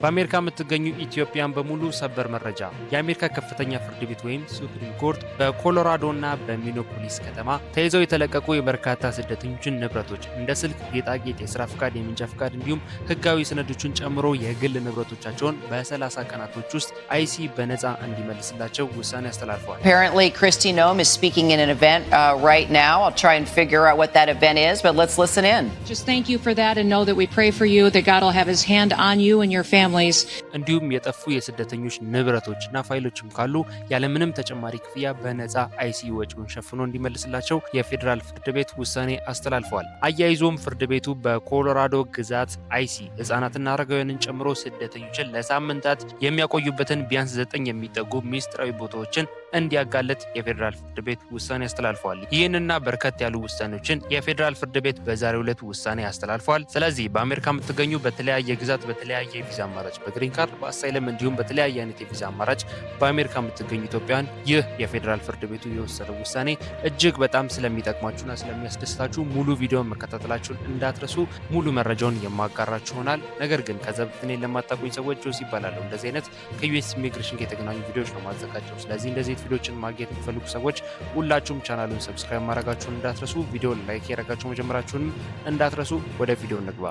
በአሜሪካ የምትገኙ ኢትዮጵያን በሙሉ ሰበር መረጃ። የአሜሪካ ከፍተኛ ፍርድ ቤት ወይም ሱፕሪም ኮርት በኮሎራዶ እና በሚኒያፖሊስ ከተማ ተይዘው የተለቀቁ የበርካታ ስደተኞችን ንብረቶች እንደ ስልክ፣ ጌጣጌጥ፣ የስራ ፍቃድ፣ የመንጃ ፍቃድ እንዲሁም ህጋዊ ሰነዶችን ጨምሮ የግል ንብረቶቻቸውን በ30 ቀናቶች ውስጥ አይሲ በነፃ እንዲመልስላቸው ውሳኔ አስተላልፈዋል። Apparently, Kristi Noem is speaking in an event right now. I'll try and figure out what that event is, but let's listen in. Just thank you for that and know that we pray for you, that God will have his hand on you and your family. እንዲሁም የጠፉ የስደተኞች ንብረቶችና ፋይሎችም ካሉ ያለምንም ተጨማሪ ክፍያ በነፃ አይሲ ወጪውን ሸፍኖ እንዲመልስላቸው የፌዴራል ፍርድ ቤት ውሳኔ አስተላልፈዋል። አያይዞም ፍርድ ቤቱ በኮሎራዶ ግዛት አይሲ ህጻናትና አረጋውያንን ጨምሮ ስደተኞችን ለሳምንታት የሚያቆዩበትን ቢያንስ 9 የሚጠጉ ሚስጥራዊ ቦታዎችን እንዲያጋለጥ የፌዴራል ፍርድ ቤት ውሳኔ አስተላልፈዋል። ይህንና በርከት ያሉ ውሳኔዎችን የፌዴራል ፍርድ ቤት በዛሬው ዕለት ውሳኔ አስተላልፈዋል። ስለዚህ በአሜሪካ የምትገኙ በተለያየ ግዛት በተለያየ ቪዛ አማራጭ በግሪን ካርድ በአሳይለም እንዲሁም በተለያየ አይነት የቪዛ አማራጭ በአሜሪካ የምትገኙ ኢትዮጵያን ይህ የፌዴራል ፍርድ ቤቱ የወሰነው ውሳኔ እጅግ በጣም ስለሚጠቅማችሁና ስለሚያስደስታችሁ ሙሉ ቪዲዮን መከታተላችሁን እንዳትረሱ። ሙሉ መረጃውን የማጋራችሁ ይሆናል። ነገር ግን ከዛ በፊት እኔን ለማታውቁኝ ሰዎች ጆሲ ይባላለሁ። እንደዚህ አይነት ከዩኤስ ኢሚግሬሽን ጋር የተገናኙ ቪዲዮዎች ነው ማዘጋጀው። ስለዚህ እንደዚህ ቪዲዮዎችን ማግኘት የሚፈልጉ ሰዎች ሁላችሁም ቻናሉን ሰብስክራይብ ማድረጋችሁን እንዳትረሱ፣ ቪዲዮውን ላይክ ያደረጋችሁ መጀመራችሁንም እንዳትረሱ። ወደ ቪዲዮ እንግባ።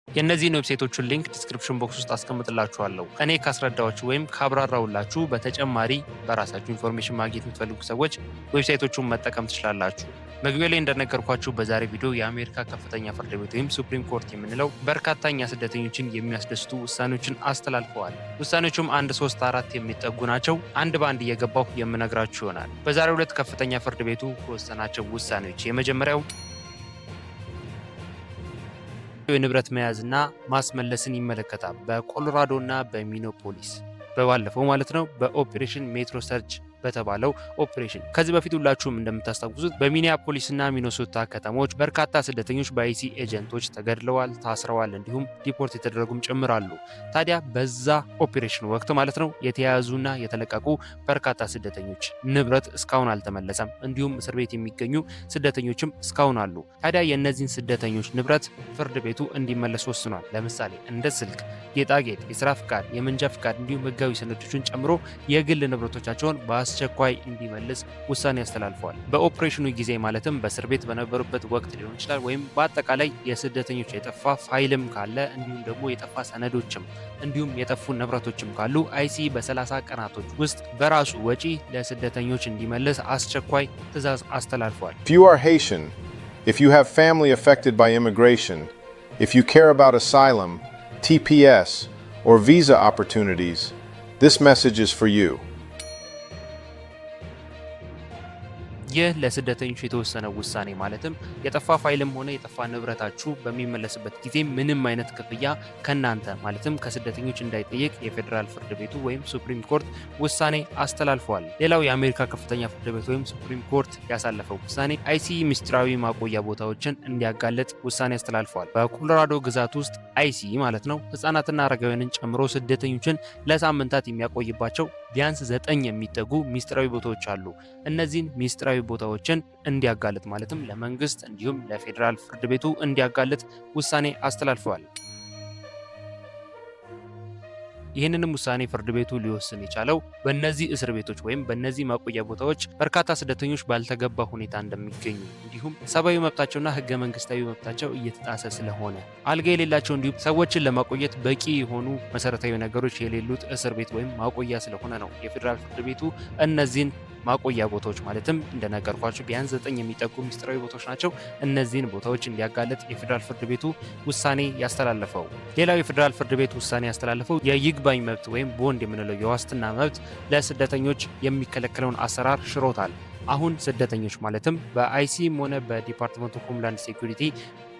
የእነዚህን ዌብሳይቶቹን ሊንክ ዲስክሪፕሽን ቦክስ ውስጥ አስቀምጥላችኋለሁ። እኔ ካስረዳኋችሁ ወይም ካብራራሁላችሁ በተጨማሪ በራሳችሁ ኢንፎርሜሽን ማግኘት የምትፈልጉ ሰዎች ዌብሳይቶቹን መጠቀም ትችላላችሁ። መግቢያ ላይ እንደነገርኳችሁ በዛሬ ቪዲዮ የአሜሪካ ከፍተኛ ፍርድ ቤት ወይም ሱፕሪም ኮርት የምንለው በርካታኛ ስደተኞችን የሚያስደስቱ ውሳኔዎችን አስተላልፈዋል። ውሳኔዎቹም 1፣ 3፣ 4 የሚጠጉ ናቸው። አንድ በአንድ እየገባሁ የምነግራችሁ ይሆናል። በዛሬው ዕለት ከፍተኛ ፍርድ ቤቱ ከወሰናቸው ውሳኔዎች የመጀመሪያው የንብረት መያዝና ማስመለስን ይመለከታል። በኮሎራዶ እና በሚኒያፖሊስ በባለፈው ማለት ነው በኦፕሬሽን ሜትሮ ሰርች በተባለው ኦፕሬሽን ከዚህ በፊት ሁላችሁም እንደምታስታውሱት በሚኒያፖሊስ እና ሚኒሶታ ከተሞች በርካታ ስደተኞች በአይሲ ኤጀንቶች ተገድለዋል፣ ታስረዋል፣ እንዲሁም ዲፖርት የተደረጉም ጭምራሉ። ታዲያ በዛ ኦፕሬሽን ወቅት ማለት ነው የተያዙና የተለቀቁ በርካታ ስደተኞች ንብረት እስካሁን አልተመለሰም። እንዲሁም እስር ቤት የሚገኙ ስደተኞችም እስካሁን አሉ። ታዲያ የእነዚህን ስደተኞች ንብረት ፍርድ ቤቱ እንዲመለስ ወስኗል። ለምሳሌ እንደ ስልክ፣ ጌጣጌጥ፣ የስራ ፍቃድ፣ የመንጃ ፍቃድ እንዲሁም ህጋዊ ሰነዶችን ጨምሮ የግል ንብረቶቻቸውን አስቸኳይ እንዲመልስ ውሳኔ ያስተላልፈዋል። በኦፕሬሽኑ ጊዜ ማለትም በእስር ቤት በነበሩበት ወቅት ሊሆን ይችላል፣ ወይም በአጠቃላይ የስደተኞች የጠፋ ፋይልም ካለ እንዲሁም ደግሞ የጠፋ ሰነዶችም እንዲሁም የጠፉ ንብረቶችም ካሉ አይሲ በ30 ቀናቶች ውስጥ በራሱ ወጪ ለስደተኞች እንዲመልስ አስቸኳይ ትዕዛዝ አስተላልፈዋል። If you are Haitian, if you have family affected by immigration, if you care about asylum, TPS, or visa opportunities, this message is for you. ይህ ለስደተኞች የተወሰነ ውሳኔ ማለትም የጠፋ ፋይልም ሆነ የጠፋ ንብረታችሁ በሚመለስበት ጊዜ ምንም አይነት ክፍያ ከናንተ ማለትም ከስደተኞች እንዳይጠየቅ የፌዴራል ፍርድ ቤቱ ወይም ሱፕሪም ኮርት ውሳኔ አስተላልፈዋል። ሌላው የአሜሪካ ከፍተኛ ፍርድ ቤት ወይም ሱፕሪም ኮርት ያሳለፈው ውሳኔ አይሲ ምስጢራዊ ማቆያ ቦታዎችን እንዲያጋለጥ ውሳኔ አስተላልፈዋል። በኮሎራዶ ግዛት ውስጥ አይሲ ማለት ነው ህጻናትና አረጋውያንን ጨምሮ ስደተኞችን ለሳምንታት የሚያቆይባቸው ቢያንስ 9 የሚጠጉ ሚስጥራዊ ቦታዎች አሉ። እነዚህን ሚስጥራዊ ቦታዎችን እንዲያጋልጥ ማለትም ለመንግስት እንዲሁም ለፌዴራል ፍርድ ቤቱ እንዲያጋልጥ ውሳኔ አስተላልፈዋል። ይህንንም ውሳኔ ፍርድ ቤቱ ሊወስን የቻለው በእነዚህ እስር ቤቶች ወይም በእነዚህ ማቆያ ቦታዎች በርካታ ስደተኞች ባልተገባ ሁኔታ እንደሚገኙ እንዲሁም ሰብአዊ መብታቸውና ህገ መንግስታዊ መብታቸው እየተጣሰ ስለሆነ አልጋ የሌላቸው እንዲሁም ሰዎችን ለማቆየት በቂ የሆኑ መሰረታዊ ነገሮች የሌሉት እስር ቤት ወይም ማቆያ ስለሆነ ነው የፌዴራል ፍርድ ቤቱ እነዚህን ማቆያ ቦታዎች ማለትም እንደነገርኳችሁ ቢያንስ 9 የሚጠጉ ሚስጥራዊ ቦታዎች ናቸው። እነዚህን ቦታዎች እንዲያጋልጥ የፌዴራል ፍርድ ቤቱ ውሳኔ ያስተላለፈው። ሌላው የፌዴራል ፍርድ ቤት ውሳኔ ያስተላለፈው የይግባኝ መብት ወይም ቦንድ የምንለው የዋስትና መብት ለስደተኞች የሚከለከለውን አሰራር ሽሮታል። አሁን ስደተኞች ማለትም በአይሲም ሆነ በዲፓርትመንት ኦፍ ሆምላንድ ሴኩሪቲ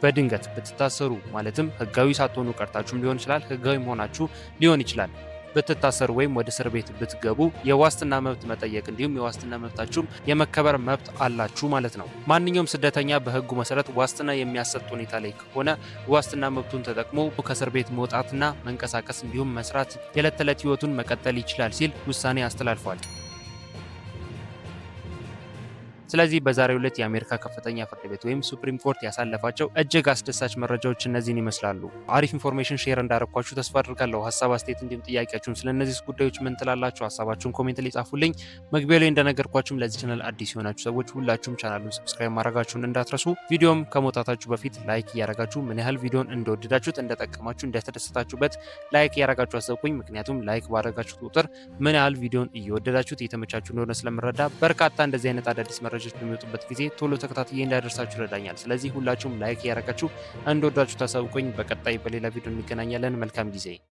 በድንገት ብትታሰሩ ማለትም ህጋዊ ሳትሆኑ ቀርታችሁም ሊሆን ይችላል፣ ህጋዊ መሆናችሁ ሊሆን ይችላል ብትታሰሩ ወይም ወደ እስር ቤት ብትገቡ የዋስትና መብት መጠየቅ እንዲሁም የዋስትና መብታችሁም የመከበር መብት አላችሁ ማለት ነው። ማንኛውም ስደተኛ በህጉ መሰረት ዋስትና የሚያሰጥ ሁኔታ ላይ ከሆነ ዋስትና መብቱን ተጠቅሞ ከእስር ቤት መውጣትና መንቀሳቀስ እንዲሁም መስራት የዕለት ተዕለት ህይወቱን መቀጠል ይችላል ሲል ውሳኔ አስተላልፏል። ስለዚህ በዛሬው ዕለት የአሜሪካ ከፍተኛ ፍርድ ቤት ወይም ሱፕሪም ኮርት ያሳለፋቸው እጅግ አስደሳች መረጃዎች እነዚህን ይመስላሉ። አሪፍ ኢንፎርሜሽን ሼር እንዳረኳችሁ ተስፋ አድርጋለሁ። ሐሳብ አስተያየት፣ እንዲሁም ጥያቄያችሁን ስለነዚህ ጉዳዮች ምን ትላላችሁ? ሐሳባችሁን ኮሜንት ላይ ጻፉልኝ። መግቢያው ላይ እንደነገርኳችሁም ለዚህ ቻናል አዲስ የሆናችሁ ሰዎች ሁላችሁም ቻናሉን ሰብስክራይብ ማድረጋችሁን እንዳትረሱ። ቪዲዮም ከመውጣታችሁ በፊት ላይክ እያረጋችሁ ምን ያህል ቪዲዮን እንደወደዳችሁት፣ እንደጠቀማችሁ፣ እንደተደሰታችሁበት ላይክ እያረጋችሁ አስቡኝ። ምክንያቱም ላይክ ባደረጋችሁት ቁጥር ምን ያህል ቪዲዮን እየወደዳችሁት እየተመቻችሁ እንደሆነ ስለምረዳ በርካታ እንደዚህ አይነት አዳዲስ መረጃዎች በሚወጡበት ጊዜ ቶሎ ተከታትዬ እንዳደርሳችሁ ይረዳኛል። ስለዚህ ሁላችሁም ላይክ እያረጋችሁ እንደወዳችሁ ታሳውቁኝ። በቀጣይ በሌላ ቪዲዮ እንገናኛለን። መልካም ጊዜ